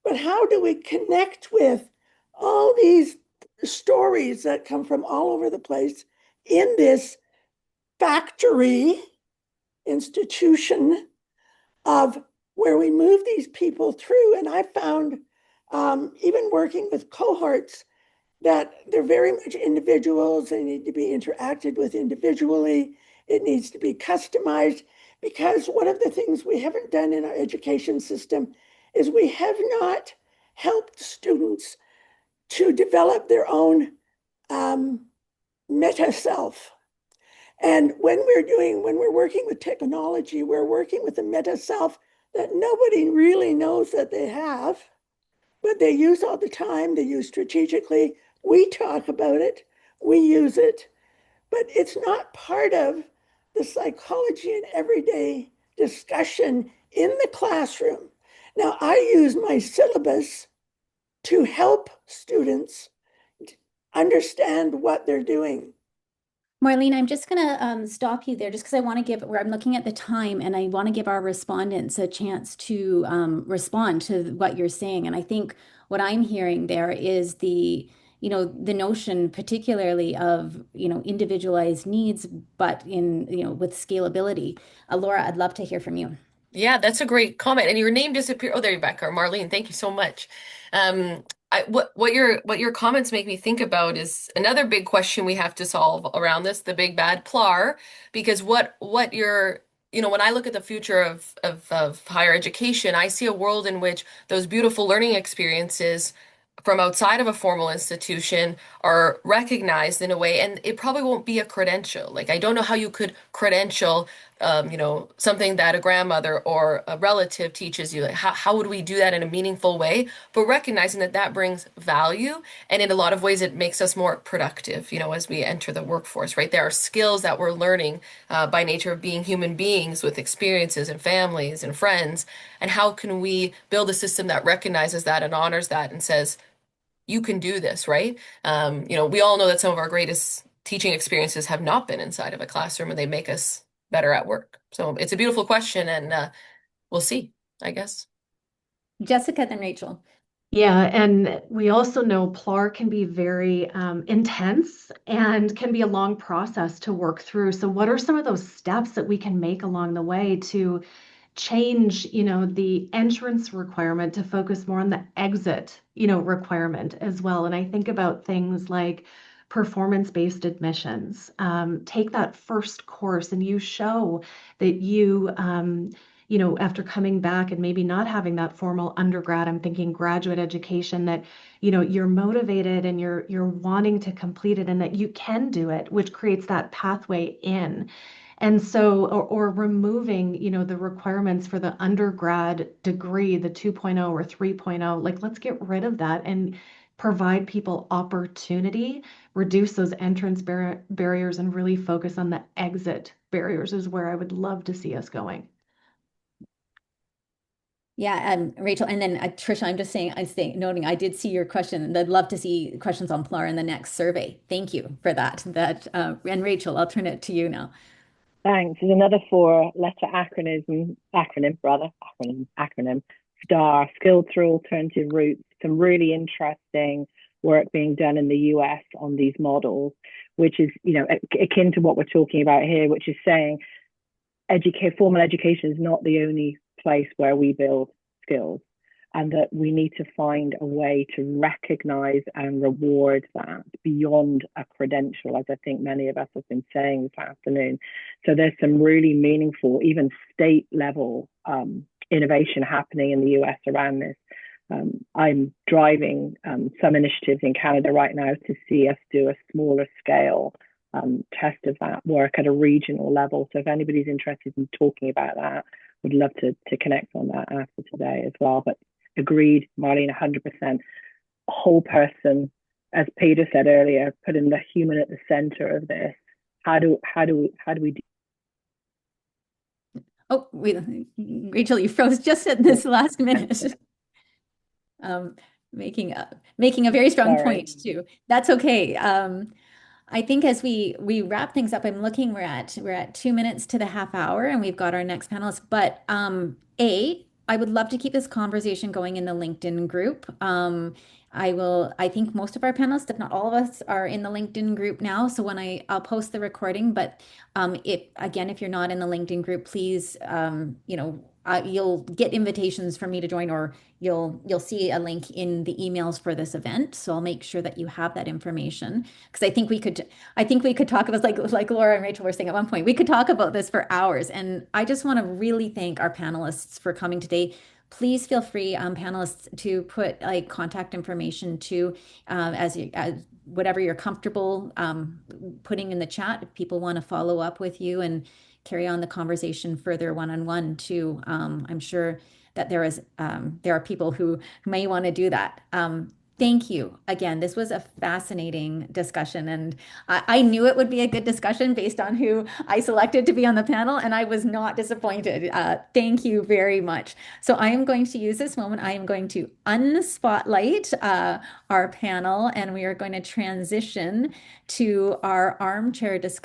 But how do we connect with all these stories that come from all over the place in this factory institution of where we move these people through? And I found, even working with cohorts, that they're very much individuals. They need to be interacted with individually. It needs to be customized, because one of the things we haven't done in our education system is we have not helped students to develop their own meta self. And when we're working with technology, we're working with a meta self that nobody really knows that they have, but they use all the time. They use strategically. We talk about it, we use it, but it's not part of the psychology and everyday discussion in the classroom. Now, I use my syllabus to help students understand what they're doing. Marlene, I'm just going to stop you there just because I want to I'm looking at the time and I want to give our respondents a chance to respond to what you're saying. And I think what I'm hearing there is the notion particularly of, individualized needs, but with scalability. Laura, I'd love to hear from you. Yeah, that's a great comment. And your name disappeared. Oh, there you're back, Marlene. Thank you so much. What your comments make me think about is another big question we have to solve around this, the big bad PLAR, because when I look at the future of higher education, I see a world in which those beautiful learning experiences from outside of a formal institution are recognized in a way, and it probably won't be a credential. Like, I don't know how you could credential something that a grandmother or a relative teaches you. Like, how would we do that in a meaningful way? But recognizing that that brings value, and in a lot of ways, it makes us more productive, as we enter the workforce, right? There are skills that we're learning by nature of being human beings with experiences and families and friends. And how can we build a system that recognizes that and honors that and says, you can do this, right? We all know that some of our greatest teaching experiences have not been inside of a classroom, and they make us better at work. So it's a beautiful question, and we'll see, I guess. Jessica, then Rachel. Yeah, and we also know PLAR can be very intense and can be a long process to work through. So what are some of those steps that we can make along the way to change, the entrance requirement to focus more on the exit, requirement as well? And I think about things like performance-based admissions. Take that first course and you show that after coming back and maybe not having that formal undergrad, I'm thinking graduate education, that, you're motivated and you're wanting to complete it and that you can do it, which creates that pathway in. And so, or removing, the requirements for the undergrad degree, the 2.0 or 3.0, like, let's get rid of that and provide people opportunity, reduce those entrance barriers, and really focus on the exit barriers is where I would love to see us going. Yeah, Rachel, and then Trisha, noting, I did see your question, and I'd love to see questions on PLAR in the next survey. Thank you for that. And Rachel, I'll turn it to you now. Thanks. There's another four-letter acronym, STAR, Skilled Through Alternative Routes. Some really interesting work being done in the US on these models, which is, akin to what we're talking about here, which is saying formal education is not the only place where we build skills, and that we need to find a way to recognize and reward that beyond a credential, as I think many of us have been saying this afternoon. So there's some really meaningful, even state level innovation happening in the US around this. I'm driving some initiatives in Canada right now to see us do a smaller scale test of that work at a regional level. So if anybody's interested in talking about that, would love to connect on that after today as well. But agreed, Marlene, 100%. Whole person as Peder said earlier, putting the human at the center of this. How do we do? Oh, Rachel, you froze just at this last minute. Making a very strong Sorry. point too. That's okay. I think as we wrap things up, I'm looking, we're at 2 minutes to the half hour, and we've got our next panelist. But I would love to keep this conversation going in the LinkedIn group. I think most of our panelists, if not all of us, are in the LinkedIn group now. So when I'll post the recording, but if you're not in the LinkedIn group, please, you'll get invitations from me to join, or you'll see a link in the emails for this event. So I'll make sure that you have that information, because I think we could talk about, like Laura and Rachel were saying at one point, we could talk about this for hours. And I just want to really thank our panelists for coming today. Please feel free, panelists, to put like contact information to as whatever you're comfortable putting in the chat if people want to follow up with you and carry on the conversation further one-on-one too. I'm sure that there are people who may want to do that. Thank you again. This was a fascinating discussion, and I knew it would be a good discussion based on who I selected to be on the panel, and I was not disappointed. Thank you very much. So I am going to use this moment. I am going to unspotlight our panel, and we are going to transition to our armchair discussion.